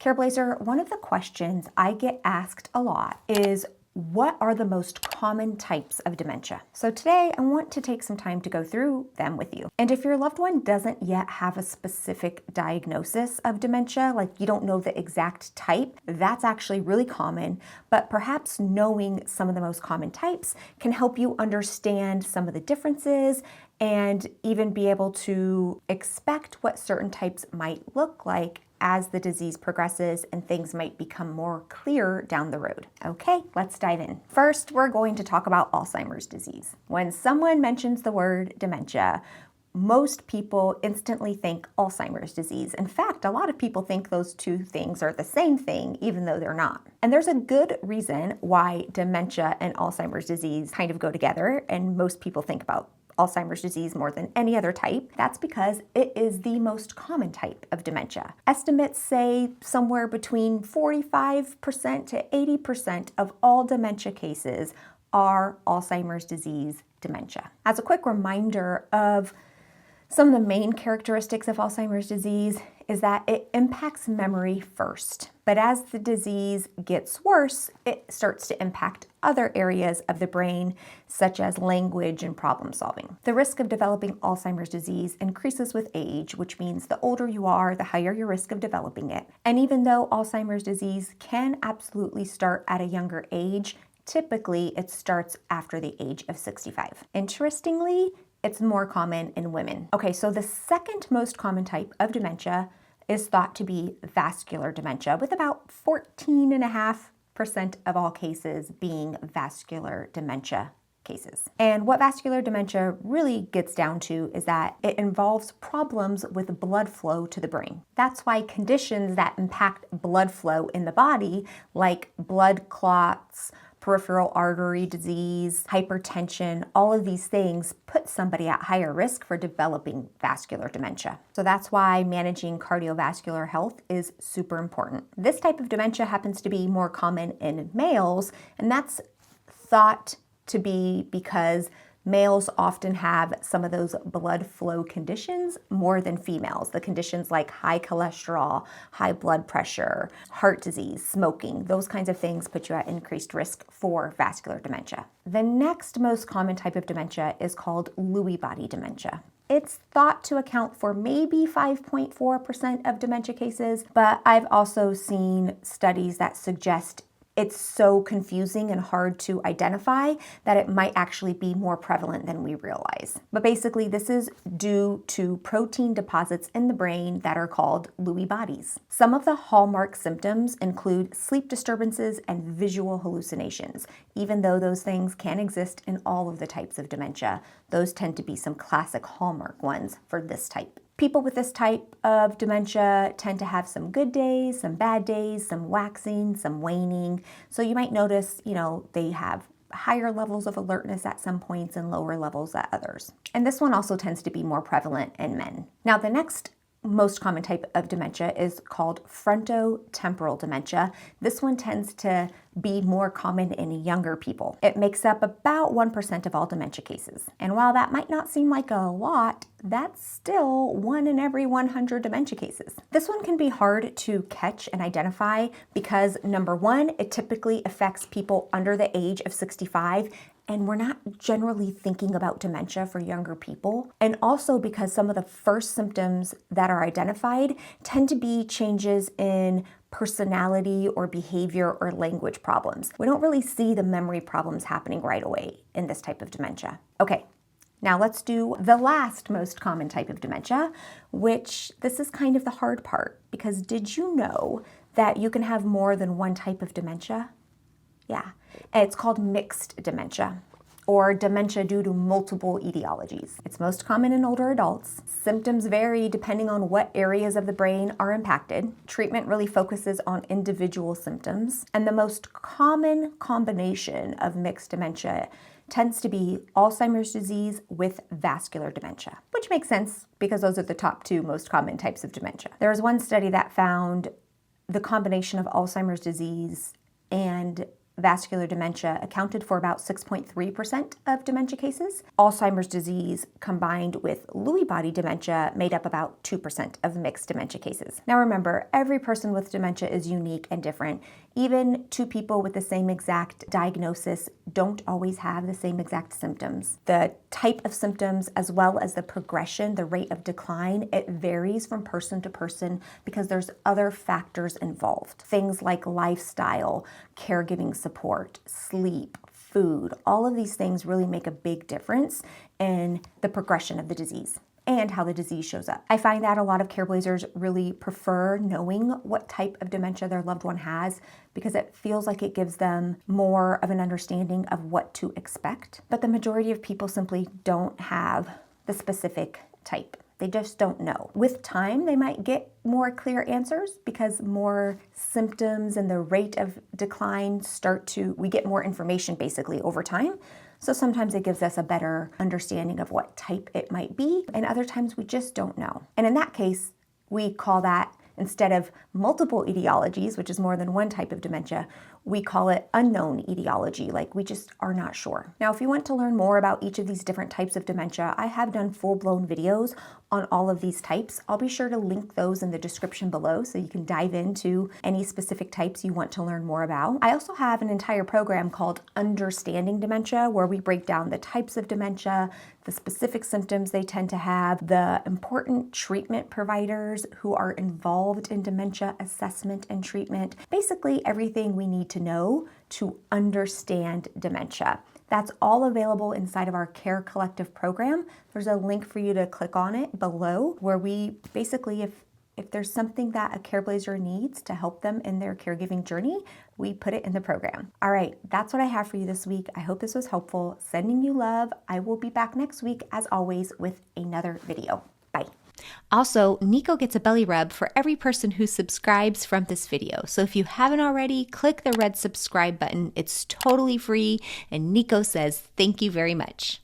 Careblazer, one of the questions I get asked a lot is, what are the most common types of dementia? So today I want to take some time to go through them with you. And if your loved one doesn't yet have a specific diagnosis of dementia, like you don't know the exact type, that's actually really common, but perhaps knowing some of the most common types can help you understand some of the differences and even be able to expect what certain types might look like as the disease progresses and things might become more clear down the road. Okay, let's dive in. First, we're going to talk about Alzheimer's disease. When someone mentions the word dementia, most people instantly think Alzheimer's disease. In fact, a lot of people think those two things are the same thing, even though they're not. And there's a good reason why dementia and Alzheimer's disease kind of go together, and most people think about Alzheimer's disease more than any other type. That's because it is the most common type of dementia. Estimates say somewhere between 45% to 80% of all dementia cases are Alzheimer's disease dementia. As a quick reminder of some of the main characteristics of Alzheimer's disease is that it impacts memory first. But as the disease gets worse, it starts to impact other areas of the brain, such as language and problem solving. The risk of developing Alzheimer's disease increases with age, which means the older you are, the higher your risk of developing it. And even though Alzheimer's disease can absolutely start at a younger age, typically it starts after the age of 65. Interestingly, it's more common in women. Okay, so the second most common type of dementia is thought to be vascular dementia, with about 14.5% of all cases being vascular dementia cases. And what vascular dementia really gets down to is that it involves problems with blood flow to the brain. That's why conditions that impact blood flow in the body, like blood clots, peripheral artery disease, hypertension, all of these things put somebody at higher risk for developing vascular dementia. So that's why managing cardiovascular health is super important. This type of dementia happens to be more common in males, and that's thought to be because males often have some of those blood flow conditions more than females. The conditions like high cholesterol, high blood pressure, heart disease, smoking, those kinds of things put you at increased risk for vascular dementia. The next most common type of dementia is called Lewy body dementia. It's thought to account for maybe 5.4% of dementia cases, but I've also seen studies that suggest it's so confusing and hard to identify that it might actually be more prevalent than we realize. But basically, this is due to protein deposits in the brain that are called Lewy bodies. Some of the hallmark symptoms include sleep disturbances and visual hallucinations. Even though those things can exist in all of the types of dementia, those tend to be some classic hallmark ones for this type. People with this type of dementia tend to have some good days, some bad days, some waxing, some waning. So you might notice, they have higher levels of alertness at some points and lower levels at others. And this one also tends to be more prevalent in men. Now, the next most common type of dementia is called frontotemporal dementia. This one tends to be more common in younger people. It makes up about 1% of all dementia cases. And while that might not seem like a lot, that's still 1 in every 100 dementia cases. This one can be hard to catch and identify because, number one, it typically affects people under the age of 65, and we're not generally thinking about dementia for younger people. And also because some of the first symptoms that are identified tend to be changes in personality or behavior or language problems. We don't really see the memory problems happening right away in this type of dementia. Okay, now let's do the last most common type of dementia, which this is kind of the hard part, because did you know that you can have more than one type of dementia? Yeah, it's called mixed dementia, or dementia due to multiple etiologies. It's most common in older adults. Symptoms vary depending on what areas of the brain are impacted. Treatment really focuses on individual symptoms, and the most common combination of mixed dementia tends to be Alzheimer's disease with vascular dementia, which makes sense because those are the top two most common types of dementia. There was one study that found the combination of Alzheimer's disease and vascular dementia accounted for about 6.3% of dementia cases. Alzheimer's disease combined with Lewy body dementia made up about 2% of mixed dementia cases. Now remember, every person with dementia is unique and different. Even two people with the same exact diagnosis don't always have the same exact symptoms. The type of symptoms as well as the progression, the rate of decline, it varies from person to person because there's other factors involved. Things like lifestyle, caregiving support, sleep, food, all of these things really make a big difference in the progression of the disease and how the disease shows up. I find that a lot of Careblazers really prefer knowing what type of dementia their loved one has because it feels like it gives them more of an understanding of what to expect. But the majority of people simply don't have the specific type. They just don't know. With time, they might get more clear answers because more symptoms and the rate of decline we get more information basically over time. So sometimes it gives us a better understanding of what type it might be, and other times we just don't know. And in that case, we call that, instead of multiple etiologies, which is more than one type of dementia, we call it unknown etiology, like we just are not sure. Now, if you want to learn more about each of these different types of dementia, I have done full-blown videos on all of these types. I'll be sure to link those in the description below so you can dive into any specific types you want to learn more about. I also have an entire program called Understanding Dementia, where we break down the types of dementia, the specific symptoms they tend to have, the important treatment providers who are involved in dementia assessment and treatment, basically everything we need to know to understand dementia. That's all available inside of our Care Collective program. There's a link for you to click on it below where we basically, if there's something that a Careblazer needs to help them in their caregiving journey, we put it in the program. All right, that's what I have for you this week. I hope this was helpful. Sending you love. I will be back next week, as always, with another video. Bye. Also, Nico gets a belly rub for every person who subscribes from this video. So if you haven't already, click the red subscribe button. It's totally free, and Nico says thank you very much.